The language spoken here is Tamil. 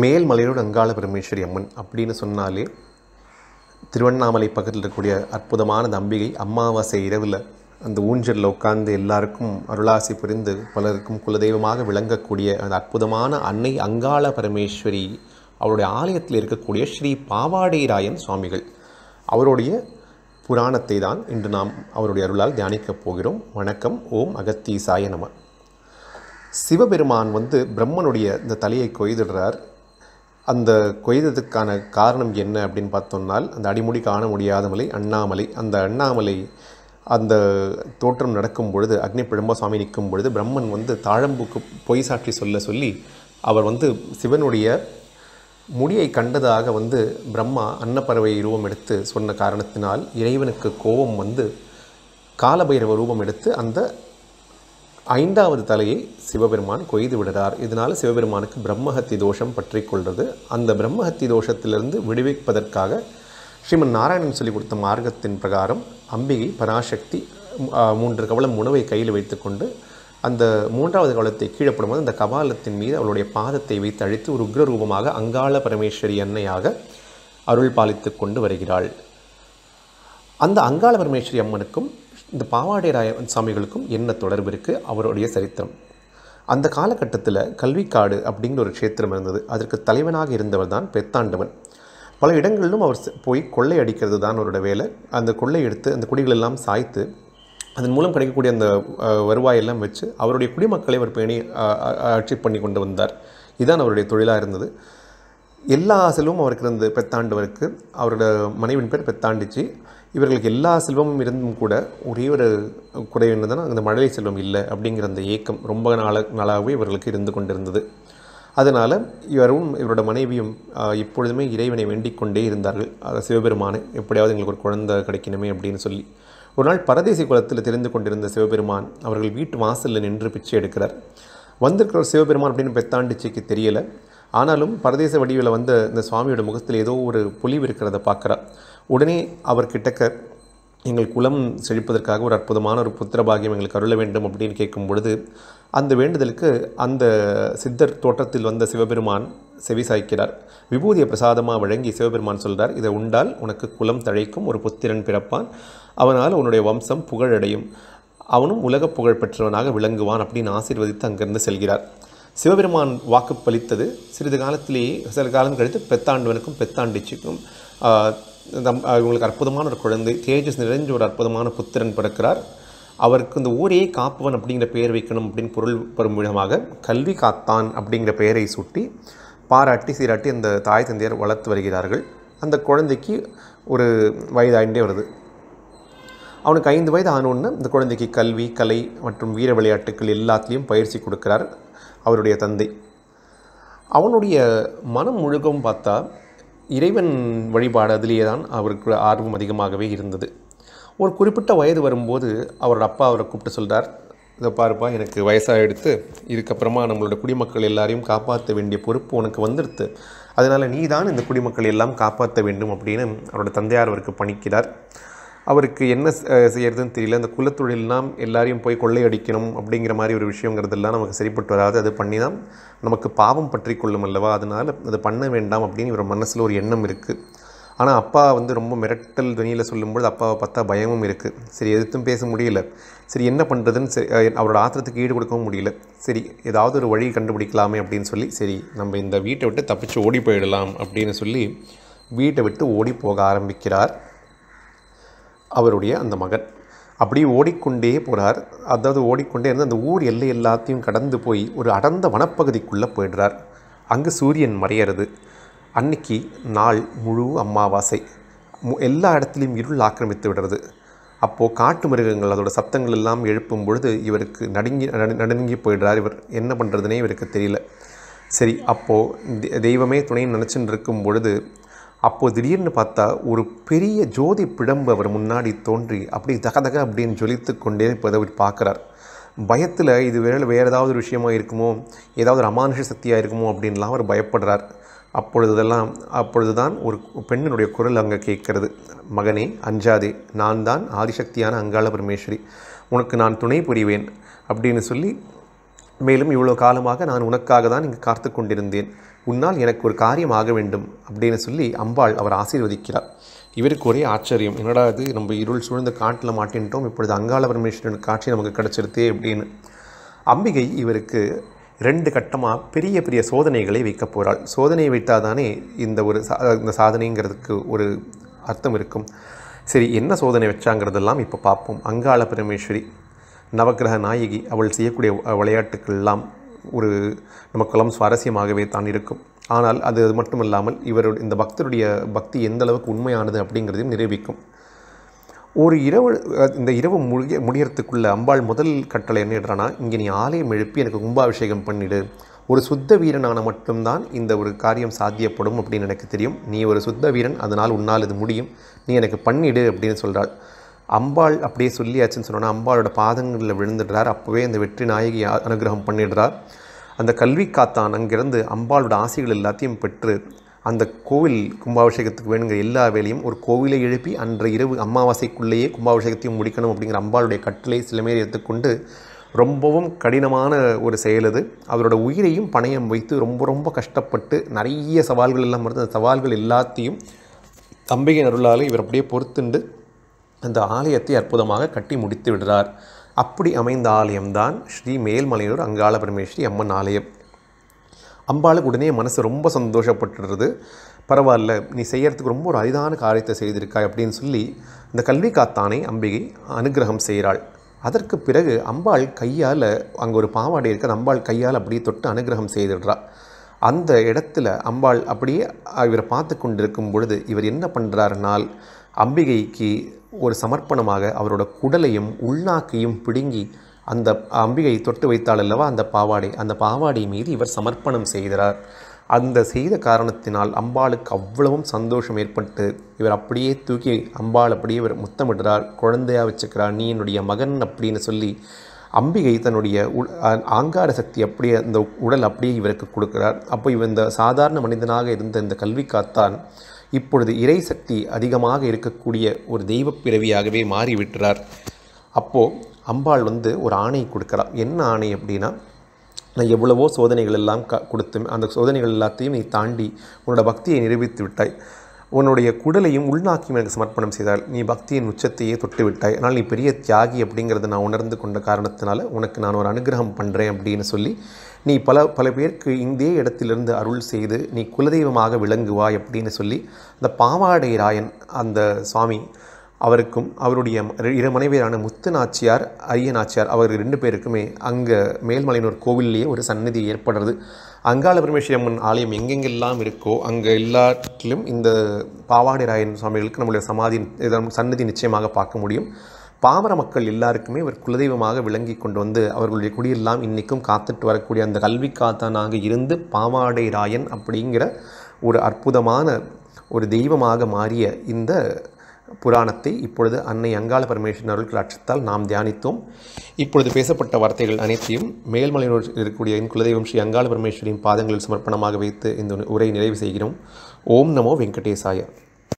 மேல்மலையோடு அங்காள பரமேஸ்வரி அம்மன் அப்படின்னு சொன்னாலே திருவண்ணாமலை பக்கத்தில் இருக்கக்கூடிய அற்புதமான அந்த அம்பிகை அமாவாசை இரவில் அந்த ஊஞ்சலில் உட்கார்ந்து எல்லாருக்கும் அருளாசி புரிந்து பலருக்கும் குலதெய்வமாக விளங்கக்கூடிய அந்த அற்புதமான அன்னை அங்காள பரமேஸ்வரி அவருடைய ஆலயத்தில் இருக்கக்கூடிய ஸ்ரீ பாவாடைராயன் சுவாமிகள் அவருடைய புராணத்தை தான் இன்று நாம் அவருடைய அருளால் தியானிக்கப் போகிறோம். வணக்கம். ஓம் அகத்தீசாய நம. சிவபெருமான் பிரம்மனுடைய இந்த தலையை கொய்திடுறார். அந்த கொய்ததுக்கான காரணம் என்ன அப்படின்னு பார்த்தோம்னால், அந்த அடிமுடி காண முடியாத மலை அண்ணாமலை. அந்த அண்ணாமலை அந்த தோற்றம் நடக்கும் பொழுது, அக்னி பிழம்ப சுவாமி நிற்கும் பொழுது பிரம்மன் தாழம்புக்கு பொய் சாட்சி சொல்லி அவர் சிவனுடைய முடியை கண்டதாக பிரம்மா அன்னப்பறவை ரூபம் எடுத்து சொன்ன காரணத்தினால் இறைவனுக்கு கோபம் காலபைரவ ரூபம் எடுத்து அந்த 5வது தலையை சிவபெருமான் கொய்து விடுறார். இதனால் சிவபெருமானுக்கு பிரம்மஹத்தி தோஷம் பற்றி கொள்வது. அந்த பிரம்மஹத்தி தோஷத்திலிருந்து விடுவிப்பதற்காக ஸ்ரீமன் நாராயணன் சொல்லிக் கொடுத்த மார்க்கத்தின் பிரகாரம் அம்பிகை பராசக்தி 3 கவளம் உணவை கையில் வைத்துக்கொண்டு அந்த 3வது கவளத்தை கீழே போடும்போது அந்த கபாலத்தின் மீது அவளுடைய பாதத்தை வைத்து அழித்து ஒரு உக்ர ரூபமாக அங்காள பரமேஸ்வரி அன்னையாக அருள் பாலித்து கொண்டு வருகிறாள். அந்த அங்காள பரமேஸ்வரி அம்மனுக்கும் இந்த பாவாடைராயன் சாமிகளுக்கும் என்ன தொடர்பு இருக்குது? அவருடைய சரித்திரம். அந்த காலகட்டத்தில் கல்விக்காடு அப்படிங்கிற ஒரு க்ஷேத்திரம் இருந்தது. அதற்கு தலைவனாக இருந்தவர் தான் பெத்தாண்டவன். பல இடங்களிலும் அவர் போய் கொள்ளை அடிக்கிறது தான் அவரோட வேலை. அந்த கொள்ளை எடுத்து அந்த குடிகளெல்லாம் சாய்த்து அதன் மூலம் கிடைக்கக்கூடிய அந்த வருவாயெல்லாம் வச்சு அவருடைய குடிமக்களை அவர் பேணி ஆட்சி பண்ணி கொண்டு வந்தார். இதுதான் அவருடைய தொழிலாக இருந்தது. எல்லா செல்வமும் அவருக்கு இருந்தது. பெத்தாண்டவருக்கு அவரோட மனைவின் பேர் பெத்தாண்டிச்சு. இவர்களுக்கு எல்லா செல்வமும் இருந்தும் கூட ஒரே ஒரு குறை என்னதுன்னா, அந்த மழலை செல்வம் இல்லை அப்படிங்கிற அந்த ஏக்கம் ரொம்ப நாளாகவே இவர்களுக்கு இருந்து கொண்டிருந்தது. அதனால் இவரும் இவரோட மனைவியும் எப்பொழுதுமே இறைவனை வேண்டிக் கொண்டே இருந்தார்கள். சிவபெருமானை எப்படியாவது எங்களுக்கு ஒரு குழந்தை கிடைக்கணுமே அப்படின்னு சொல்லி. ஒரு நாள் பரதேசி குலத்தில் தெரிந்து கொண்டிருந்த சிவபெருமான் அவர்கள் வீட்டு வாசலில் நின்று பிச்சை எடுக்கிறார். வந்திருக்கிற சிவபெருமான் அப்படின்னு பெத்தாண்டிச்சிக்கு தெரியலை. ஆனாலும் பரதேச வடிவில் இந்த சுவாமியோட முகத்தில் ஏதோ ஒரு பொலிவு இருக்கிறத பார்க்குறார். உடனே அவர் கிட்டக்க எங்கள் குலம் செழிப்பதற்காக ஒரு அற்புதமான ஒரு புத்திர பாகியம் எங்களுக்கு அருள வேண்டும் அப்படின்னு கேட்கும் பொழுது அந்த வேண்டுதலுக்கு அந்த சித்தர் தோற்றத்தில் வந்த சிவபெருமான் செவி சாய்க்கிறார். விபூதியை பிரசாதமாக வழங்கி சிவபெருமான் சொல்கிறார், இதை உண்டால் உனக்கு குலம் தழைக்கும், ஒரு புத்திரன் பிறப்பான், அவனால் உன்னுடைய வம்சம் புகழடையும், அவனும் உலக புகழ் பெற்றவனாக விளங்குவான் அப்படின்னு ஆசீர்வதித்து அங்கிருந்து செல்கிறார். சிவபெருமான் வாக்கு பலித்தது. சிறிது காலத்திலேயே சில காலம் கழித்து பெத்தாண்டவனுக்கும் பெத்தாண்டிச்சிக்கும் இவங்களுக்கு அற்புதமான ஒரு குழந்தை, தேஜஸ் நிறைஞ்ச ஒரு அற்புதமான புத்திரன் பிறக்கிறார். அவருக்கு இந்த ஊரையே காப்பவன் அப்படிங்கிற பெயர் வைக்கணும் அப்படின்னு பொருள் பெறும் விதமாக கல்வி காத்தான் அப்படிங்கிற பெயரை சூட்டி பாராட்டி சீராட்டி அந்த தாய் தந்தையர் வளர்த்து வருகிறார்கள். அந்த குழந்தைக்கு ஒரு வயதாயின்றே வருது. அவனுக்கு 5 வயது ஆனோன்னு இந்த குழந்தைக்கு கல்வி, கலை மற்றும் வீர விளையாட்டுக்கள் எல்லாத்துலேயும் பயிற்சி கொடுக்கிறார் அவருடைய தந்தை. அவனுடைய மனம் முழுக்கவும் பார்த்தா இறைவன் வழிபாடு அதிலேயே தான் அவருக்கு ஆர்வம் அதிகமாகவே இருந்தது. ஒரு குறிப்பிட்ட வயது வரும்போது அவரோட அப்பா அவரை கூப்பிட்டு சொல்கிறார், இதை பாருப்பா, எனக்கு வயசாக எடுத்து இதுக்கப்புறமா நம்மளோட குடிமக்கள் எல்லாரையும் காப்பாற்ற வேண்டிய பொறுப்பு உனக்கு வந்துடுது. அதனால் நீ தான் இந்த குடிமக்கள் எல்லாம் காப்பாற்ற வேண்டும் அப்படின்னு அவரோட தந்தையார் அவருக்கு பணிக்கிறார். அவருக்கு என்ன செய்யறதுன்னு தெரியல. அந்த குலத்தொழில்னால் எல்லாரையும் போய் கொள்ளையடிக்கணும் அப்படிங்கிற மாதிரி ஒரு விஷயங்கிறதெல்லாம் நமக்கு சரிப்பட்டு வராது. அது பண்ணி தான் நமக்கு பாவம் பற்றி கொள்ளும் அல்லவா, அதனால் அது பண்ண வேண்டாம் அப்படின்னு இவர் மனசில் ஒரு எண்ணம் இருக்குது. ஆனால் அப்பா ரொம்ப மிரட்டல் துணியில் சொல்லும்போது அப்பாவை பார்த்தா பயமும் இருக்குது. சரி, எதுவும் பேச முடியல. சரி, என்ன பண்ணுறதுன்னு சரி, அவரோட ஆத்திரத்துக்கு ஈடு கொடுக்கவும் முடியல. சரி, ஏதாவது ஒரு வழி கண்டுபிடிக்கலாமே அப்படின்னு சொல்லி, சரி நம்ம இந்த வீட்டை விட்டு தப்பிச்சு ஓடி போயிடலாம் அப்படின்னு சொல்லி வீட்டை விட்டு ஓடி போக ஆரம்பிக்கிறார் அவருடைய அந்த மகன். அப்படியே ஓடிக்கொண்டே போகிறார். அதாவது ஓடிக்கொண்டே இருந்து அந்த ஊர் எல்லை எல்லாத்தையும் கடந்து போய் ஒரு அடர்ந்த வனப்பகுதிக்குள்ளே போயிடுறார். அங்கே சூரியன் மறையிறது. அன்னைக்கு நாள் முழு அமாவாசை. எல்லா இடத்துலையும் இருள் ஆக்கிரமித்து விடுறது. அப்போது காட்டு மிருகங்கள் அதோட சத்தங்கள் எல்லாம் எழுப்பும் பொழுது இவருக்கு நடுங்கி போயிடுறார். இவர் என்ன பண்ணுறதுனே இவருக்கு தெரியல. சரி, அப்போது தெய்வமே துணைன்னு நினச்சின்னு இருக்கும் பொழுது அப்போது திடீர்னு பார்த்தா ஒரு பெரிய ஜோதி பிழம்பு அவர் முன்னாடி தோன்றி அப்படி தகதக அப்படின்னு ஜொலித்து கொண்டே அவர் பார்க்குறார். பயத்தில் இது வேறு ஏதாவது ஒரு விஷயமாக இருக்குமோ, ஏதாவது ஒரு அமானுஷ சக்தியாக இருக்குமோ அப்படின்லாம் அவர் பயப்படுறார். அப்பொழுதுதான் ஒரு பெண்ணினுடைய குரல் அங்கே கேட்கிறது. மகனே, அஞ்சாதே, நான் தான் ஆதிசக்தியான அங்காள பரமேஸ்வரி, உனக்கு நான் துணை புரிவேன் அப்படின்னு சொல்லி, மேலும் இவ்வளோ காலமாக நான் உனக்காக தான் இங்கே காத்து கொண்டிருந்தேன். உன்னால் எனக்கு ஒரு காரியம் ஆக வேண்டும் அப்படின்னு சொல்லி அம்பாள் அவர் ஆசீர்வதிக்கிறார். இவருக்கு ஒரே ஆச்சரியம், என்னடா இது நம்ம இருள் சூழ்ந்த காட்டில் மாட்டின்ட்டோம், இப்பொழுது அங்காள பரமேஸ்வரன் காட்சி நமக்கு கிடச்சிருத்தே அப்படின்னு. அம்பிகை இவருக்கு 2 கட்டமாக பெரிய பெரிய சோதனைகளை வைக்க போகிறாள். சோதனையை வைத்தால் தானே இந்த சாதனைங்கிறதுக்கு ஒரு அர்த்தம் இருக்கும். சரி, என்ன சோதனை வச்சாங்கிறதெல்லாம் இப்போ பார்ப்போம். அங்காள பரமேஸ்வரி நவக்கிரக நாயகி, அவள் செய்யக்கூடிய விளையாட்டுக்கள் எல்லாம் நமக்கெல்லாம் சுவாரஸ்யமாகவே தான் இருக்கும். ஆனால் அது மட்டுமல்லாமல் இவருடைய இந்த பக்தருடைய பக்தி எந்த அளவுக்கு உண்மையானது அப்படிங்கிறதையும் நிரூபிக்கும். இந்த இரவு முடியறதுக்குள்ள அம்பாள் முதல் கட்டளை என்ன இடுறான்னா, இங்கே நீ ஆலயம் எழுப்பி எனக்கு கும்பாபிஷேகம் பண்ணிடு. ஒரு சுத்த வீரனான மட்டும்தான் இந்த ஒரு காரியம் சாத்தியப்படும் அப்படின்னு எனக்கு தெரியும். நீ ஒரு சுத்த வீரன், அதனால் உன்னால் இது முடியும், நீ எனக்கு பண்ணிடு அப்படின்னு சொல்கிறாள். அம்பாள் அப்படியே சொல்லியாச்சுன்னு சொன்னோன்னா அம்பாளோட பாதங்களில் விழுந்துடுறார். அப்போவே அந்த வெற்றி நாயகி அனுகிரகம் பண்ணிடுறார். அந்த கல்வி காத்தான் அங்கிருந்து அம்பாளோட ஆசைகள் எல்லாத்தையும் பெற்று அந்த கோவில் கும்பாபிஷேகத்துக்கு வேணுங்கிற எல்லா வேலையும் ஒரு கோவிலை எழுப்பி அன்றைய இரவு அமாவாசைக்குள்ளேயே கும்பாபிஷேகத்தையும் முடிக்கணும் அப்படிங்கிற அம்பாளுடைய கட்டளை சிலமேறி எடுத்துக்கொண்டு ரொம்பவும் கடினமான ஒரு செயல் அது. அவரோட உயிரையும் பணயம் வைத்து ரொம்ப ரொம்ப கஷ்டப்பட்டு நிறைய சவால்கள் எல்லாம் வருது. அந்த சவால்கள் எல்லாத்தையும் அம்பிகை அருளால் இவர் அப்படியே பொறுத்துண்டு அந்த ஆலயத்தை அற்புதமாக கட்டி முடித்து விடுறார். அப்படி அமைந்த ஆலயம்தான் ஸ்ரீ மேல்மலையனூர் அங்காள பரமேஸ்வரி அம்மன் ஆலயம். அம்பாளுக்கு உடனே மனசு ரொம்ப சந்தோஷப்பட்டுடுறது. பரவாயில்ல, நீ செய்யறதுக்கு ரொம்ப ஒரு அரிதான காரியத்தை செய்திருக்காய் அப்படின்னு சொல்லி இந்த கல்வி காத்தானை அம்பிகை அனுகிரகம் செய்கிறாள். அதற்கு பிறகு அம்பாள் கையால், அங்கே ஒரு பாவாடை இருக்கிற அம்பாள் கையால் அப்படியே தொட்டு அனுகிரகம் செய்திடுறாள். அந்த இடத்துல அம்பாள் அப்படியே இவரை பார்த்து கொண்டிருக்கும் பொழுது இவர் என்ன பண்ணுறாருனால், அம்பிகைக்கு ஒரு சமர்ப்பணமாக அவரோட குடலையும் உள்நாக்கையும் பிடுங்கி அந்த அம்பிகை தொட்டு வைத்தாள் அல்லவா அந்த பாவாடை மீது இவர் சமர்ப்பணம் செய்கிறார். அந்த செய்த காரணத்தினால் அம்பாளுக்கு அவ்வளவும் சந்தோஷம் ஏற்பட்டு இவர் அப்படியே தூக்கி அம்பாள் அப்படியே இவர் முத்தமிடுறார். குழந்தையாக வச்சுக்கிறார், நீ என்னுடைய மகன் அப்படின்னு சொல்லி அம்பிகை தன்னுடைய ஆங்கார சக்தி அப்படியே அந்த உடல் அப்படியே இவருக்கு கொடுக்கிறார். அப்போ இவர் இந்த சாதாரண மனிதனாக இருந்த இந்த கல்வி காத்தான் இப்பொழுது இறை சக்தி அதிகமாக இருக்கக்கூடிய ஒரு தெய்வ பிறவியாகவே மாறிவிட்டார். அப்போது அம்பாள் ஒரு ஆணை கொடுக்குறார். என்ன ஆணை அப்படின்னா, நான் எவ்வளவோ சோதனைகள் எல்லாம் கொடுத்து அந்த சோதனைகள் எல்லாத்தையும் நீ தாண்டி உன்னோட பக்தியை நிரூபித்து விட்டாய். உன்னுடைய குடலையும் உள்நாக்கியும் எனக்கு சமர்ப்பணம் செய்தால் நீ பக்தியின் உச்சத்தையே தொட்டு விட்டாய். ஆனால் நீ பெரிய தியாகி அப்படிங்கிறத நான் உணர்ந்து கொண்ட காரணத்தினால உனக்கு நான் ஒரு அனுகிரகம் பண்ணுறேன் அப்படின்னு சொல்லி நீ பல பேருக்கு இந்த இடத்திலிருந்து அருள் செய்து நீ குலதெய்வமாக விளங்குவாய் அப்படின்னு சொல்லி அந்த பாவாடை ராயன் அந்த சுவாமி அவருக்கும் அவருடைய இரு மனைவியரான முத்து நாச்சியார், அரிய நாச்சியார் அவர் 2 பேருக்குமே அங்கே மேல்மலையனூர் கோவில்லையே ஒரு சந்நிதி ஏற்படுறது. அங்காள பரமேஸ்வரி அம்மன் ஆலயம் எங்கெங்கெல்லாம் இருக்கோ அங்கே எல்லாத்திலும் இந்த பாவாடை ராயன் சுவாமிகளுக்கு நம்மளுடைய சன்னதி நிச்சயமாக பார்க்க முடியும். பாமர மக்கள் எல்லாருக்குமே ஒரு குலதெய்வமாக விளங்கி கொண்டு அவர்களுடைய குடியெல்லாம் இன்றைக்கும் காத்துட்டு வரக்கூடிய அந்த கல்வி காத்தானாக இருந்து பாவாடை ராயன் அப்படிங்கிற ஒரு அற்புதமான ஒரு தெய்வமாக மாறிய இந்த புராணத்தை இப்பொழுது அன்னை அங்காள பரமேஸ்வரன் அருள் கடாட்சத்தால் நாம் தியானித்தோம். இப்பொழுது பேசப்பட்ட வார்த்தைகள் அனைத்தையும் மேல்மலையனூர் இருக்கக்கூடிய என் குலதெய்வம் ஸ்ரீ அங்காள பரமேஸ்வரியின் பாதங்களில் சமர்ப்பணமாக வைத்து இந்த உரையை நிறைவு செய்கிறோம். ஓம் நமோ வெங்கடேசாய.